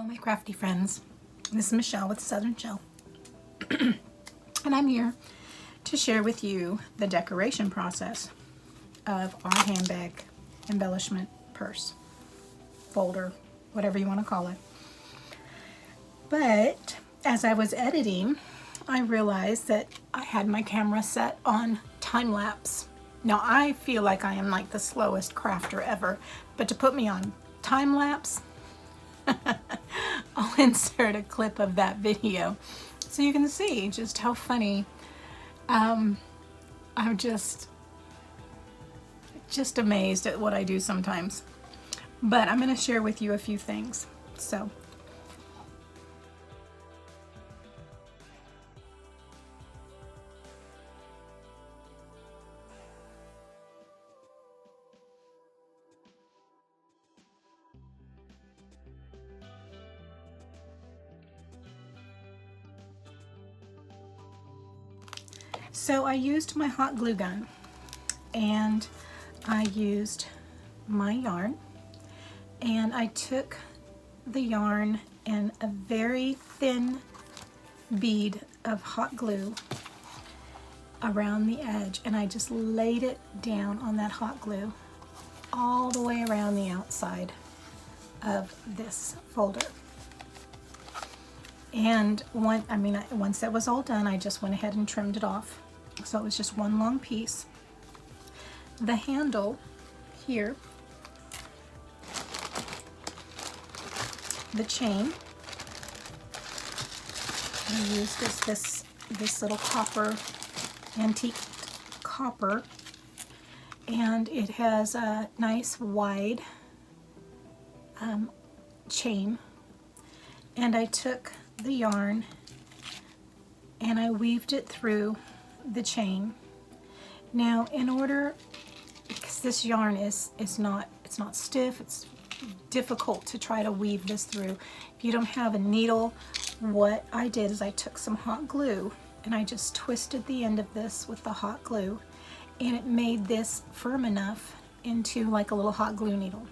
my crafty friends. This is Michelle with Southern Shell. And I'm here to share with you the decoration process of our handbag embellishment purse, folder, whatever you want to call it. But as I was editing, I realized that I had my camera set on time lapse. Now I feel like I am like the slowest crafter ever, but to put me on time lapse, I'll insert a clip of that video so you can see just how funny. I'm just amazed at what I do sometimes. But I'm going to share with you a few things. So I used my hot glue gun and I used my yarn, and I took the yarn and a very thin bead of hot glue around the edge, and I just laid it down on that hot glue all the way around the outside of this folder. And once that was all done, I just went ahead and trimmed it off. So it was just one long piece. The handle here, the chain, I used this little copper, antique copper, and it has a nice wide chain. And I took the yarn and I weaved it through the chain. Now, in order, because this yarn it's not stiff, it's difficult to try to weave this through. If you don't have a needle, what I did is I took some hot glue and I just twisted the end of this with the hot glue, and it made this firm enough into like a little hot glue needle.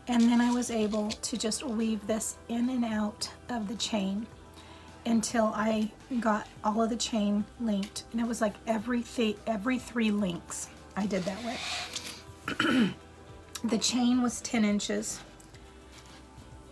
And then I was able to just weave this in and out of the chain until I got all of the chain linked. And it was like every 3 links I did that way. The chain was 10 inches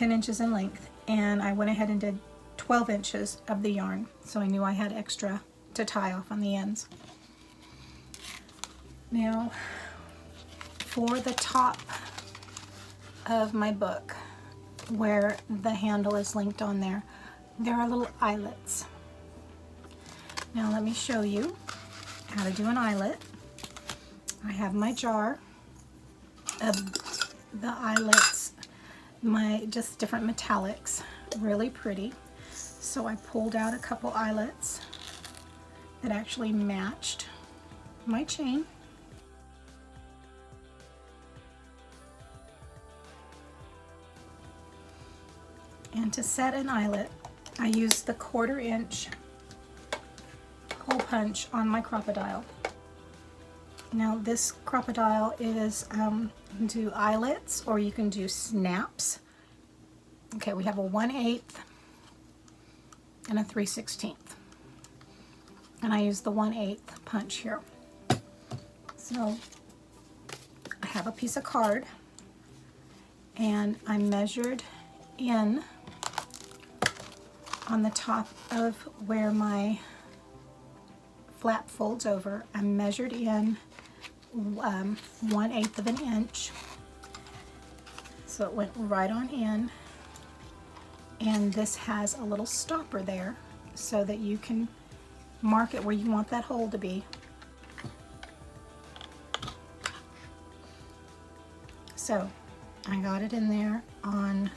in length, and I went ahead and did 12 inches of the yarn, so I knew I had extra to tie off on the ends. Now, for the top of my book, where the handle is linked on there are little eyelets. Now let me show you how to do an eyelet. I have my jar of the eyelets, my just different metallics, really pretty. So I pulled out a couple eyelets that actually matched my chain. And to set an eyelet, I used the 1/4 inch hole punch on my crocodile. Now this crocodile is, you can do eyelets or you can do snaps. Okay, we have a 1/8 and a 3/16. And I use the 1/8 punch here. So I have a piece of card and I measured in on the top of where my flap folds over. I measured in 1/8 of an inch, so it went right on in. And this has a little stopper there so that you can mark it where you want that hole to be. So I got it in there on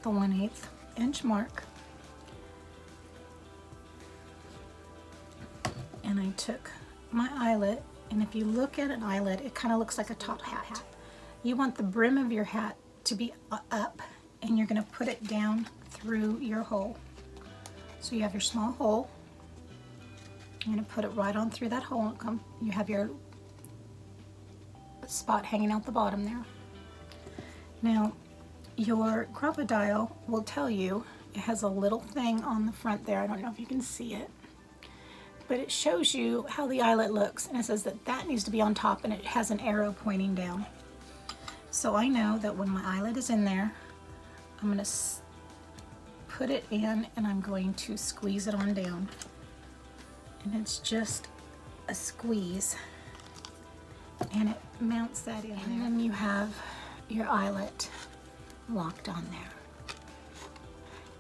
the 1/8 inch mark, and I took my eyelet, and if you look at an eyelet, it kind of looks like a top hat. You want the brim of your hat to be up, and you're going to put it down through your hole. So you have your small hole, you're going to put it right on through that hole, and you have your spot hanging out the bottom there. Now your crocodile will tell you, it has a little thing on the front there, I don't know if you can see it, but it shows you how the eyelet looks, and it says that that needs to be on top, and it has an arrow pointing down. So I know that when my eyelet is in there, I'm going to put it in and I'm going to squeeze it on down. And it's just a squeeze, and it mounts that in there. And then you have your eyelet locked on there.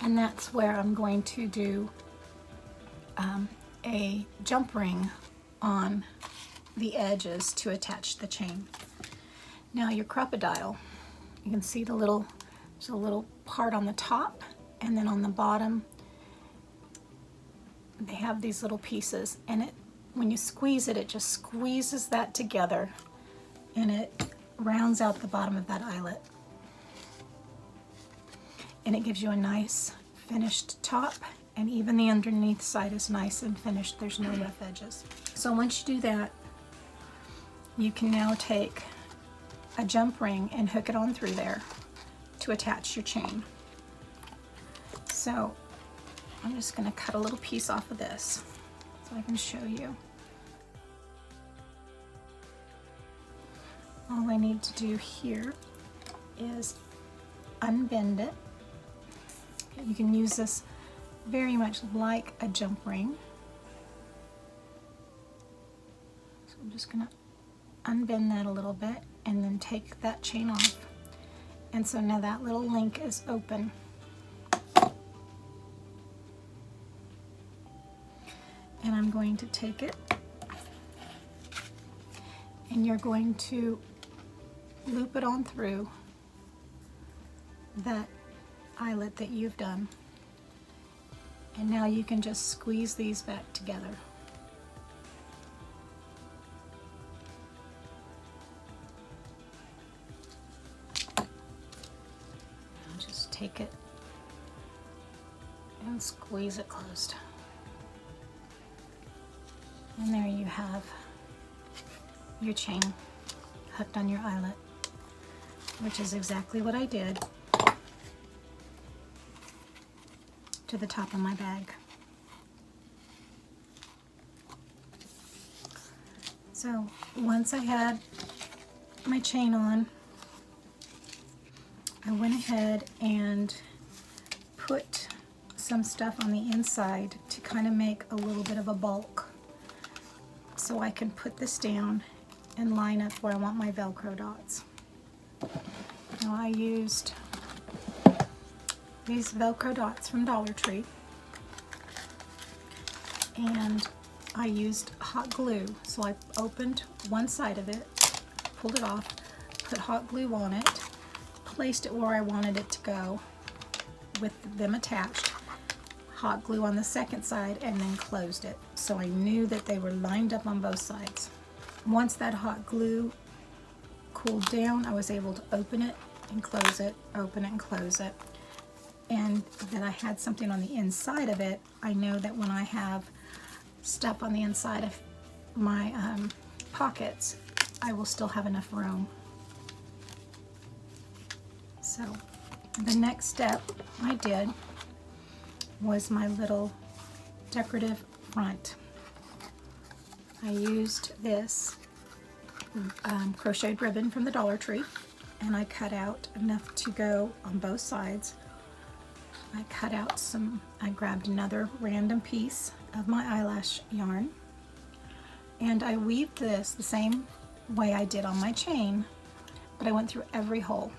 And that's where I'm going to do a jump ring on the edges to attach the chain. Now your crocodile, you can see there's a little part on the top, and then on the bottom they have these little pieces, and when you squeeze it, it just squeezes that together and it rounds out the bottom of that eyelet. And it gives you a nice finished top, and even the underneath side is nice and finished. There's no rough edges. So once you do that, you can now take a jump ring and hook it on through there to attach your chain. So I'm just going to cut a little piece off of this so I can show you. All I need to do here is unbend it. You can use this very much like a jump ring. So I'm just going to unbend that a little bit and then take that chain off. And so now that little link is open. And I'm going to take it, and you're going to loop it on through that eyelet that you've done. And now you can just squeeze these back together. Now just take it and squeeze it closed. And there you have your chain hooked on your eyelet, which is exactly what I did to the top of my bag. So once I had my chain on, I went ahead and put some stuff on the inside to kind of make a little bit of a bulk, so I can put this down and line up where I want my Velcro dots. Now I used these Velcro dots from Dollar Tree, and I used hot glue. So I opened one side of it, pulled it off, put hot glue on it, placed it where I wanted it to go with them attached, hot glue on the second side, and then closed it. So I knew that they were lined up on both sides. Once that hot glue cooled down, I was able to open it and close it, open it and close it. And then I had something on the inside of it. I know that when I have stuff on the inside of my pockets, I will still have enough room. So the next step I did was my little decorative front. I used this crocheted ribbon from the Dollar Tree, and I cut out enough to go on both sides. I cut out I grabbed another random piece of my eyelash yarn, and I weaved this the same way I did on my chain, but I went through every hole,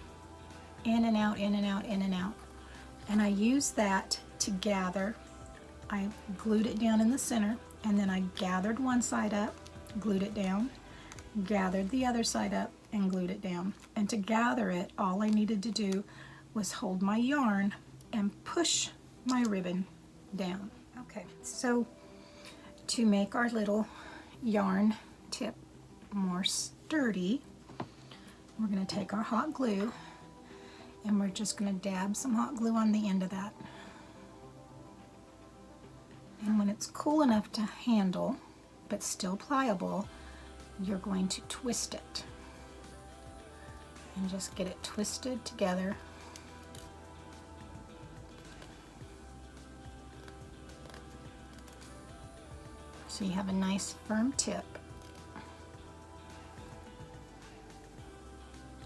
in and out, in and out, in and out. And I used that to gather. I glued it down in the center, and then I gathered one side up, glued it down, gathered the other side up, and glued it down. And to gather it, all I needed to do was hold my yarn and push my ribbon down. Okay, so to make our little yarn tip more sturdy, we're going to take our hot glue, and we're just going to dab some hot glue on the end of that. And when it's cool enough to handle, but still pliable, you're going to twist it. And just get it twisted together so you have a nice firm tip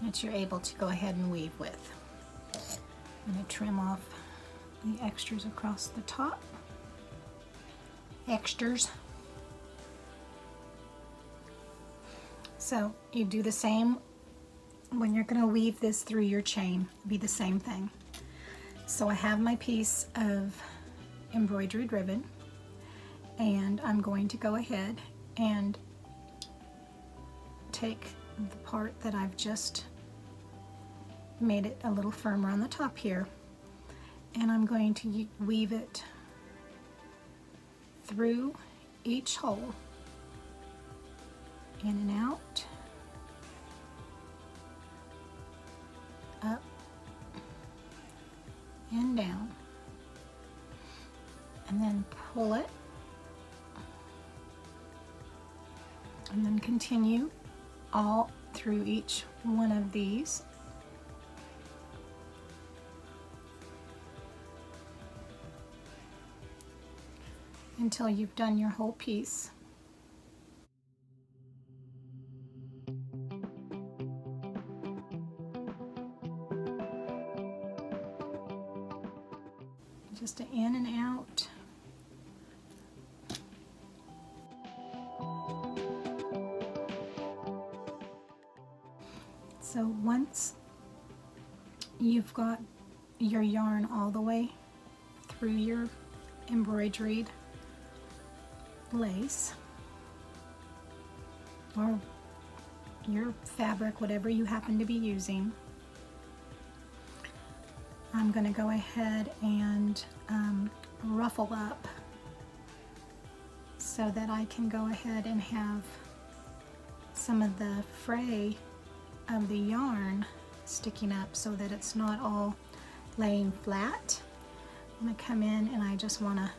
that you're able to go ahead and weave with. I'm going to trim off the extras across the top. Extras. So you do the same when you're going to weave this through your chain. Be the same thing. So I have my piece of embroidered ribbon, and I'm going to go ahead and take the part that I've just made it a little firmer on the top here, and I'm going to weave it through each hole, in and out, up and down, and then pull it, and then continue all through each one of these. Until you've done your whole piece. Just an in and out. So once you've got your yarn all the way through your embroidered lace or your fabric, whatever you happen to be using, I'm going to go ahead and ruffle up so that I can go ahead and have some of the fray of the yarn sticking up so that it's not all laying flat. I'm going to come in and I just want to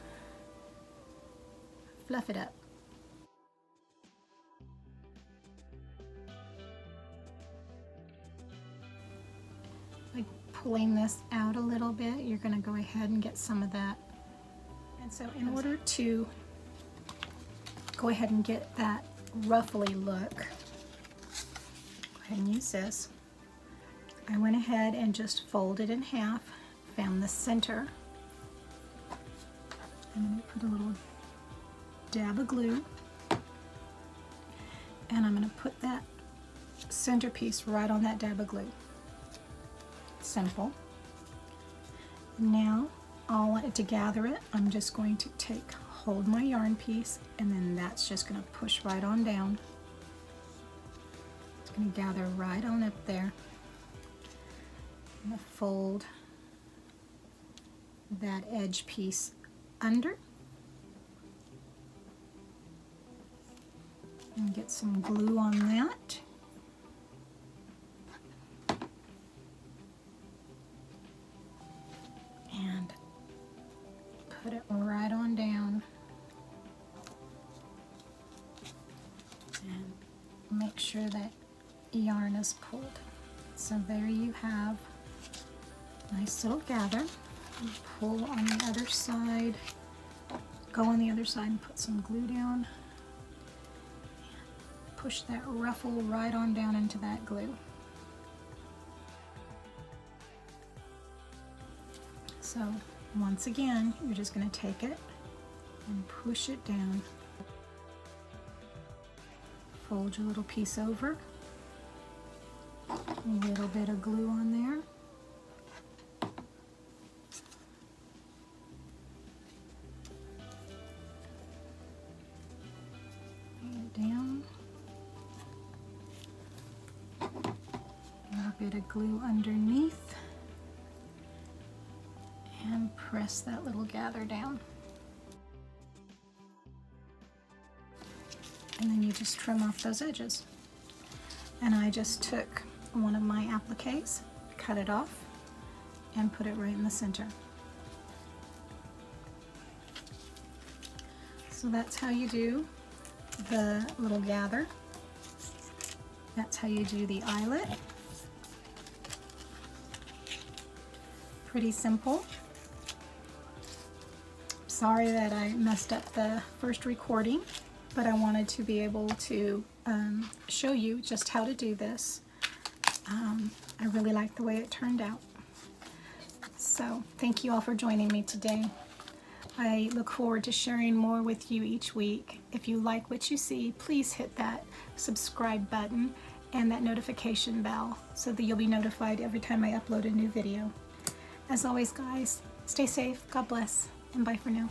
fluff it up. Like pulling this out a little bit, you're going to go ahead and get some of that. And so in order to go ahead and get that ruffly look, go ahead and use this. I went ahead and just folded in half, found the center. I'm going to put a little dab of glue, and I'm going to put that centerpiece right on that dab of glue. Simple. Now to gather it, I'm just going to hold my yarn piece, and then that's just going to push right on down. It's going to gather right on up there. I'm going to fold that edge piece under and get some glue on that. And put it right on down. And make sure that yarn is pulled. So there you have a nice little gather. And pull on the other side. Go on the other side and put some glue down. Push that ruffle right on down into that glue. So once again, you're just going to take it and push it down. Fold your little piece over. A little bit of glue on there. Bit of glue underneath and press that little gather down, and then you just trim off those edges. And I just took one of my appliques, cut it off, and put it right in the center. So that's how you do the little gather. That's how you do the eyelet. Pretty simple. Sorry that I messed up the first recording. but I wanted to be able to show you just how to do this. I really like the way it turned out. So thank you all for joining me today. I look forward to sharing more with you each week. If you like what you see, please hit that subscribe button and that notification bell so that you'll be notified every time I upload a new video. As always, guys, stay safe, God bless, and bye for now.